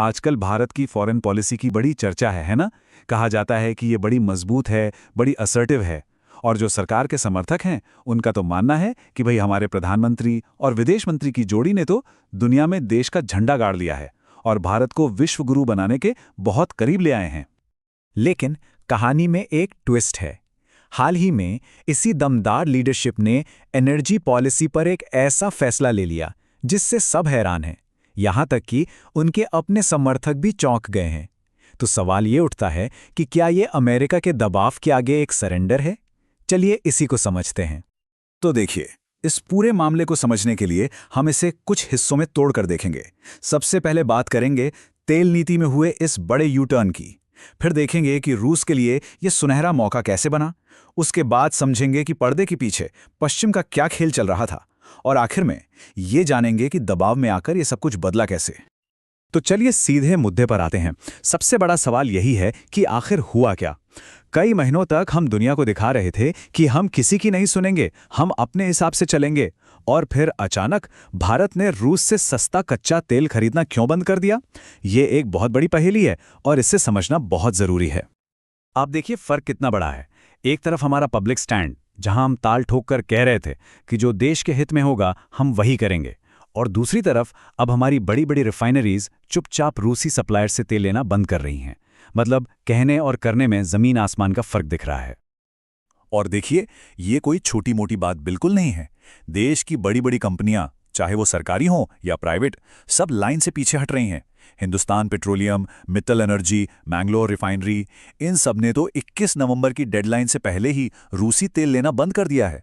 आजकल भारत की foreign policy की बड़ी चर्चा है ना? कहा जाता है कि ये बड़ी मजबूत है, बड़ी असर्टिव है। और जो सरकार के समर्थक हैं, उनका तो मानना है कि भाई हमारे प्रधानमंत्री और विदेश मंत्री की जोड़ी ने तो दुनिया में देश का झंडा गाड़ लिया है और भारत को विश्व गुरु बनाने के बहुत करीब ले आए हैं। लेकिन कहानी में एक ट्विस्ट है। हाल ही में इसी दमदार लीडरशिप ने एनर्जी पॉलिसी पर एक ऐसा फैसला ले लिया जिससे सब हैरान हैं, यहां तक कि उनके अपने समर्थक भी चौंक गए हैं। तो सवाल ये उठता है कि क्या ये अमेरिका के दबाव के आगे एक सरेंडर है? चलिए इसी को समझते हैं। तो देखिए, इस पूरे मामले को समझने के लिए हम इसे कुछ हिस्सों में तोड़कर देखेंगे। सबसे पहले बात करेंगे तेल नीति में हुए इस बड़े यू टर्न की। फिर देखेंगे कि रूस के लिए यह सुनहरा मौका कैसे बना। उसके बाद समझेंगे कि पर्दे के पीछे पश्चिम का क्या खेल चल रहा था। और आखिर में ये जानेंगे कि दबाव में आकर ये सब कुछ बदला कैसे। तो चलिए सीधे मुद्दे पर आते हैं। सबसे बड़ा सवाल यही है कि आखिर हुआ क्या? कई महीनों तक हम दुनिया को दिखा रहे थे कि हम किसी की नहीं सुनेंगे, हम अपने हिसाब से चलेंगे। और फिर अचानक भारत ने रूस से सस्ता कच्चा तेल खरीदना क्यों बंद कर दिया? ये एक बहुत बड़ी पहेली है और इसे समझना बहुत जरूरी है। आप देखिए फर्क कितना बड़ा है। एक तरफ हमारा पब्लिक स्टैंड, जहां हम ताल ठोक कर कह रहे थे कि जो देश के हित में होगा हम वही करेंगे, और दूसरी तरफ अब हमारी बड़ी बड़ी रिफाइनरीज चुपचाप रूसी सप्लायर से तेल लेना बंद कर रही हैं। मतलब कहने और करने में जमीन आसमान का फर्क दिख रहा है। और देखिए, ये कोई छोटी मोटी बात बिल्कुल नहीं है। देश की बड़ी बड़ी कंपनियां, चाहे वो सरकारी हों या प्राइवेट, सब लाइन से पीछे हट रही हैं। हिंदुस्तान पेट्रोलियम, मित्तल एनर्जी, मैंगलोर रिफाइनरी, इन सब ने तो 21 नवंबर की डेडलाइन से पहले ही रूसी तेल लेना बंद कर दिया है।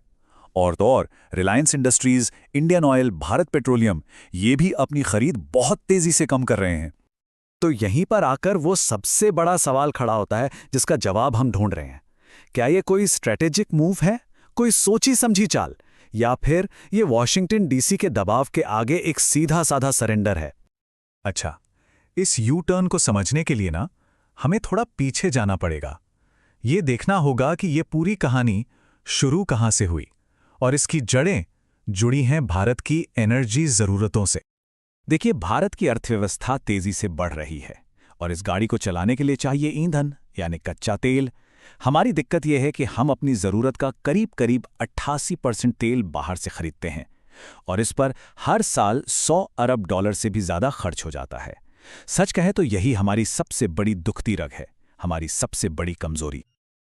और तो और Reliance industries, Indian oil, Bharat petroleum, ये भी अपनी खरीद बहुत तेजी से कम कर रहे हैं। तो यहीं पर आकर वो सबसे बड़ा सवाल खड़ा होता है जिसका जवाब हम ढूंढ रहे हैं। क्या ये कोई स्ट्रेटेजिक मूव है, कोई सोची समझी चाल, या फिर ये वॉशिंगटन डीसी के दबाव के आगे एक सीधा साधा सरेंडर है? अच्छा, इस यू टर्न को समझने के लिए ना हमें थोड़ा पीछे जाना पड़ेगा। ये देखना होगा कि ये पूरी कहानी शुरू कहाँ से हुई और इसकी जड़ें जुड़ी हैं भारत की एनर्जी ज़रूरतों से। देखिए, भारत की अर्थव्यवस्था तेजी से बढ़ रही है और इस गाड़ी को चलाने के लिए चाहिए ईंधन, यानी कच्चा तेल। हमारी दिक्कत यह है कि हम अपनी ज़रूरत का करीब करीब 88% तेल बाहर से खरीदते हैं और इस पर हर साल 100 अरब डॉलर से भी ज़्यादा खर्च हो जाता है। सच कहें तो यही हमारी सबसे बड़ी दुखती रग है, हमारी सबसे बड़ी कमजोरी।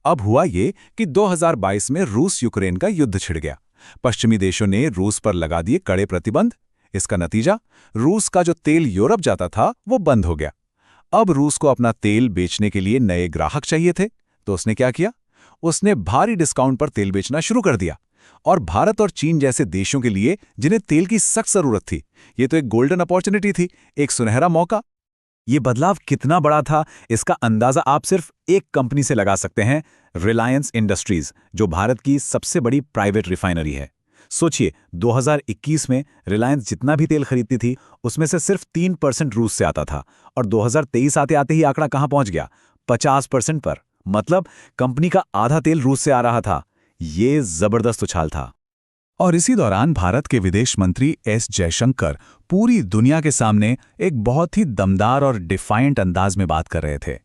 अब हुआ ये कि 2022 में रूस यूक्रेन का युद्ध छिड़ गया। पश्चिमी देशों ने रूस पर लगा दिए कड़े प्रतिबंध। इसका नतीजा, रूस का जो तेल यूरोप जाता था वो बंद हो गया। अब रूस को अपना तेल बेचने के लिए नए ग्राहक चाहिए थे, तो उसने क्या किया? उसने भारी डिस्काउंट पर तेल बेचना शुरू कर दिया। और भारत और चीन जैसे देशों के लिए, जिन्हें तेल की सख्त जरूरत थी, ये तो एक गोल्डन अपॉर्चुनिटी थी, एक सुनहरा मौका। ये बदलाव कितना बड़ा था, इसका अंदाजा आप सिर्फ एक कंपनी से लगा सकते हैं, रिलायंस इंडस्ट्रीज, जो भारत की सबसे बड़ी प्राइवेट रिफाइनरी है। सोचिए, 2021 में रिलायंस जितना भी तेल खरीदती थी उसमें से सिर्फ 3% रूस से आता था, और 2023 आते आते ही आंकड़ा कहां पहुंच गया? 50% पर। मतलब कंपनी का आधा तेल रूस से आ रहा था। ये जबरदस्त उछाल था। और इसी दौरान भारत के विदेश मंत्री एस जयशंकर पूरी दुनिया के सामने एक बहुत ही दमदार और डिफाइंट अंदाज में बात कर रहे थे।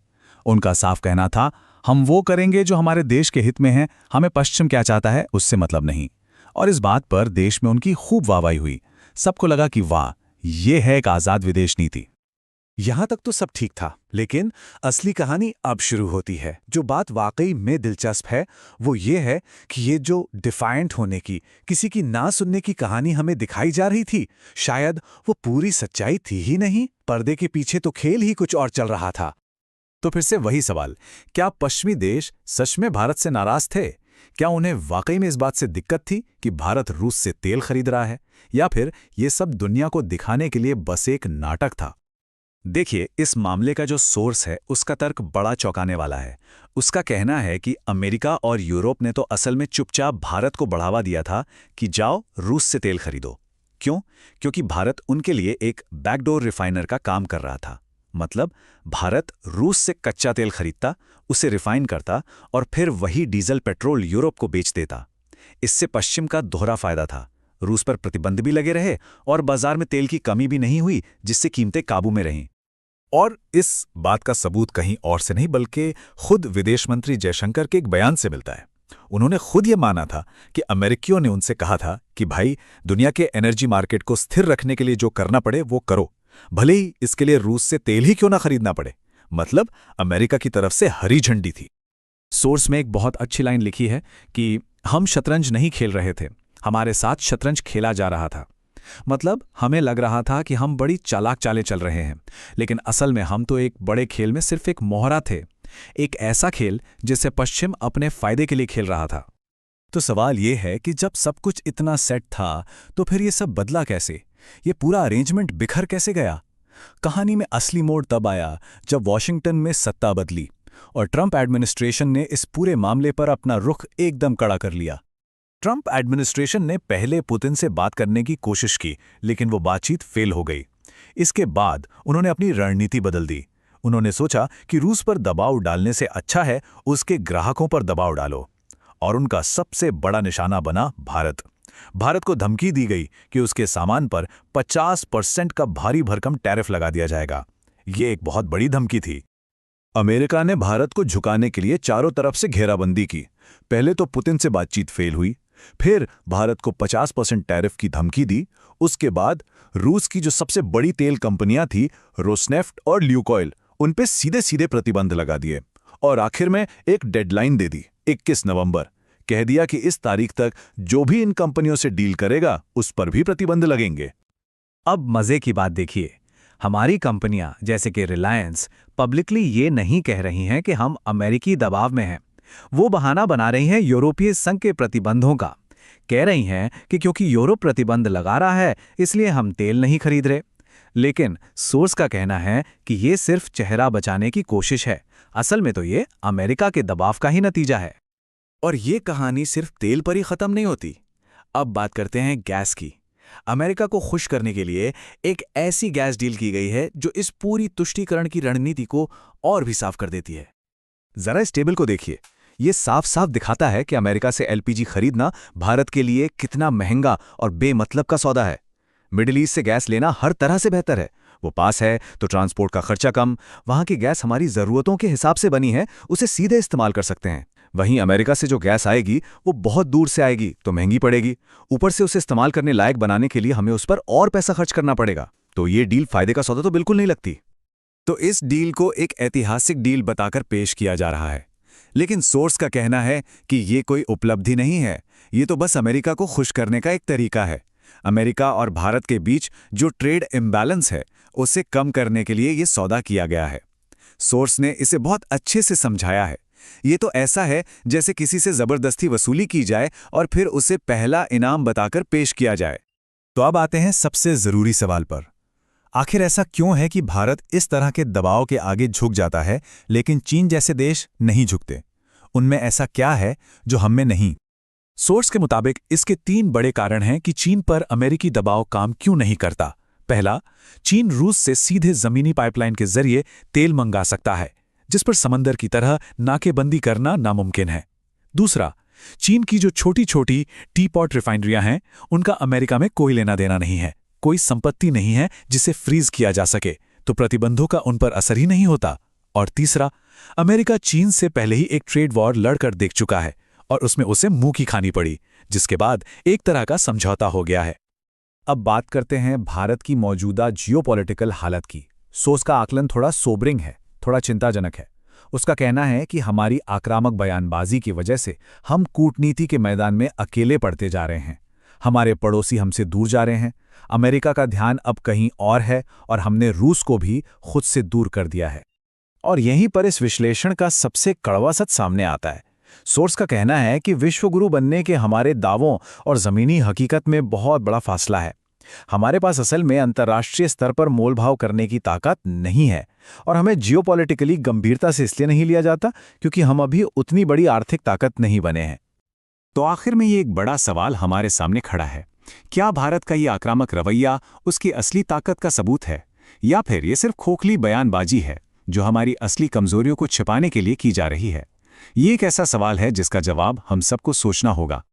उनका साफ कहना था, हम वो करेंगे जो हमारे देश के हित में है, हमें पश्चिम क्या चाहता है उससे मतलब नहीं। और इस बात पर देश में उनकी खूब वाहवाही हुई। सबको लगा कि वाह, ये है एक आजाद विदेश नीति। यहां तक तो सब ठीक था, लेकिन असली कहानी अब शुरू होती है। जो बात वाकई में दिलचस्प है वो ये है कि ये जो डिफाइंट होने की, किसी की ना सुनने की कहानी हमें दिखाई जा रही थी, शायद वो पूरी सच्चाई थी ही नहीं। पर्दे के पीछे तो खेल ही कुछ और चल रहा था। तो फिर से वही सवाल, क्या पश्चिमी देश सच में भारत से नाराज थे? क्या उन्हें वाकई में इस बात से दिक्कत थी कि भारत रूस से तेल खरीद रहा है, या फिर ये सब दुनिया को दिखाने के लिए बस एक नाटक था? देखिए, इस मामले का जो सोर्स है उसका तर्क बड़ा चौंकाने वाला है। उसका कहना है कि अमेरिका और यूरोप ने तो असल में चुपचाप भारत को बढ़ावा दिया था कि जाओ रूस से तेल खरीदो। क्यों? क्योंकि भारत उनके लिए एक बैकडोर रिफाइनर का काम कर रहा था। मतलब भारत रूस से कच्चा तेल खरीदता, उसे रिफाइन करता और फिर वही डीजल पेट्रोल यूरोप को बेच देता। इससे पश्चिम का दोहरा फायदा था। रूस पर प्रतिबंध भी लगे रहे और बाजार में तेल की कमी भी नहीं हुई, जिससे कीमतें काबू में रहीं। और इस बात का सबूत कहीं और से नहीं बल्कि खुद विदेश मंत्री जयशंकर के एक बयान से मिलता है। उन्होंने खुद ये माना था कि अमेरिकियों ने उनसे कहा था कि भाई, दुनिया के एनर्जी मार्केट को स्थिर रखने के लिए जो करना पड़े वो करो, भले ही इसके लिए रूस से तेल ही क्यों ना खरीदना पड़े। मतलब अमेरिका की तरफ से हरी झंडी थी। सोर्स में एक बहुत अच्छी लाइन लिखी है कि हम शतरंज नहीं खेल रहे थे, हमारे साथ शतरंज खेला जा रहा था। मतलब हमें लग रहा था कि हम बड़ी चालाक चालें चल रहे हैं, लेकिन असल में हम तो एक बड़े खेल में सिर्फ एक मोहरा थे, एक ऐसा खेल जिसे पश्चिम अपने फायदे के लिए खेल रहा था। तो सवाल ये है कि जब सब कुछ इतना सेट था तो फिर ये सब बदला कैसे? ये पूरा अरेंजमेंट बिखर कैसे गया? कहानी में असली मोड़ तब आया जब वॉशिंगटन में सत्ता बदली और ट्रंप एडमिनिस्ट्रेशन ने इस पूरे मामले पर अपना रुख एकदम कड़ा कर लिया। ट्रंप एडमिनिस्ट्रेशन ने पहले पुतिन से बात करने की कोशिश की, लेकिन वो बातचीत फेल हो गई। इसके बाद उन्होंने अपनी रणनीति बदल दी। उन्होंने सोचा कि रूस पर दबाव डालने से अच्छा है उसके ग्राहकों पर दबाव डालो, और उनका सबसे बड़ा निशाना बना भारत। भारत को धमकी दी गई कि उसके सामान पर 50% का भारी भरकम टैरिफ लगा दिया जाएगा। ये एक बहुत बड़ी धमकी थी। अमेरिका ने भारत को झुकाने के लिए चारों तरफ से घेराबंदी की। पहले तो पुतिन से बातचीत फेल हुई, फिर भारत को 50% टैरिफ की धमकी दी। उसके बाद रूस की जो सबसे बड़ी तेल कंपनियां थी, रोसनेफ्ट और ल्यूकोइल, उन पे सीधे सीधे प्रतिबंध लगा दिए और आखिर में एक डेडलाइन दे दी, 21 नवंबर। कह दिया कि इस तारीख तक जो भी इन कंपनियों से डील करेगा उस पर भी प्रतिबंध लगेंगे। अब मजे की बात देखिए, हमारी कंपनियां जैसे कि रिलायंस पब्लिकली ये नहीं कह रही हैं कि हम अमेरिकी दबाव में हैं। वो बहाना बना रही हैं यूरोपीय संघ के प्रतिबंधों का। कह रही हैं कि क्योंकि यूरोप प्रतिबंध लगा रहा है इसलिए हम तेल नहीं खरीद रहे। लेकिन सोर्स का कहना है कि ये सिर्फ चेहरा बचाने की कोशिश है, असल में तो ये अमेरिका के दबाव का ही नतीजा है। और ये कहानी सिर्फ तेल पर ही खत्म नहीं होती। अब बात करते हैं गैस की। अमेरिका को खुश करने के लिए एक ऐसी गैस डील की गई है जो इस पूरी तुष्टीकरण की रणनीति को और भी साफ कर देती है। जरा इस टेबल को देखिए, ये साफ साफ दिखाता है कि अमेरिका से एलपीजी खरीदना भारत के लिए कितना महंगा और बेमतलब का सौदा है। मिडिल ईस्ट से गैस लेना हर तरह से बेहतर है। वो पास है तो ट्रांसपोर्ट का खर्चा कम, वहां की गैस हमारी जरूरतों के हिसाब से बनी है, उसे सीधे इस्तेमाल कर सकते हैं। वहीं अमेरिका से जो गैस आएगी वो बहुत दूर से आएगी तो महंगी पड़ेगी, ऊपर से उसे इस्तेमाल करने लायक बनाने के लिए हमें उस पर और पैसा खर्च करना पड़ेगा। तो ये डील फायदे का सौदा तो बिल्कुल नहीं लगती। तो इस डील को एक ऐतिहासिक डील बताकर पेश किया जा रहा है, लेकिन सोर्स का कहना है कि ये कोई उपलब्धि नहीं है, ये तो बस अमेरिका को खुश करने का एक तरीका है। अमेरिका और भारत के बीच जो ट्रेड इम्बैलेंस है उसे कम करने के लिए ये सौदा किया गया है। सोर्स ने इसे बहुत अच्छे से समझाया है। ये तो ऐसा है जैसे किसी से जबरदस्ती वसूली की जाए और फिर उसे पहला इनाम बताकर पेश किया जाए। तो अब आते हैं सबसे जरूरी सवाल पर। आखिर ऐसा क्यों है कि भारत इस तरह के दबाव के आगे झुक जाता है लेकिन चीन जैसे देश नहीं झुकते? उनमें ऐसा क्या है जो हम में नहीं? सोर्स के मुताबिक इसके 3 बड़े कारण हैं कि चीन पर अमेरिकी दबाव काम क्यों नहीं करता। पहला, चीन रूस से सीधे जमीनी पाइपलाइन के जरिए तेल मंगा सकता है, जिस पर समंदर की तरह नाकेबंदी करना नामुमकिन है। दूसरा, चीन की जो छोटी छोटी टीपॉट रिफाइनरियां हैं उनका अमेरिका में कोई लेना देना नहीं है, कोई संपत्ति नहीं है जिसे फ्रीज किया जा सके, तो प्रतिबंधों का उन पर असर ही नहीं होता। और तीसरा, अमेरिका चीन से पहले ही एक ट्रेड वॉर लड़कर देख चुका है और उसमें उसे मुंह की खानी पड़ी, जिसके बाद एक तरह का समझौता हो गया है। अब बात करते हैं भारत की मौजूदा जियोपॉलिटिकल हालत की। सोर्स का आकलन थोड़ा सोबरिंग है, थोड़ा चिंताजनक है। उसका कहना है कि हमारी आक्रामक बयानबाजी की वजह से हम कूटनीति के मैदान में अकेले पड़ते जा रहे हैं। हमारे पड़ोसी हमसे दूर जा रहे हैं, अमेरिका का ध्यान अब कहीं और है और हमने रूस को भी खुद से दूर कर दिया है। और यहीं पर इस विश्लेषण का सबसे कड़वा सच सामने आता है। सोर्स का कहना है कि विश्वगुरु बनने के हमारे दावों और ज़मीनी हकीकत में बहुत बड़ा फासला है। हमारे पास असल में अंतर्राष्ट्रीय स्तर पर मोलभाव करने की ताकत नहीं है और हमें जियोपॉलिटिकली गंभीरता से इसलिए नहीं लिया जाता क्योंकि हम अभी उतनी बड़ी आर्थिक ताकत नहीं बने हैं। तो आखिर में ये एक बड़ा सवाल हमारे सामने खड़ा है, क्या भारत का ये आक्रामक रवैया उसकी असली ताकत का सबूत है या फिर ये सिर्फ खोखली बयानबाजी है जो हमारी असली कमजोरियों को छिपाने के लिए की जा रही है? ये एक ऐसा सवाल है जिसका जवाब हम सबको सोचना होगा।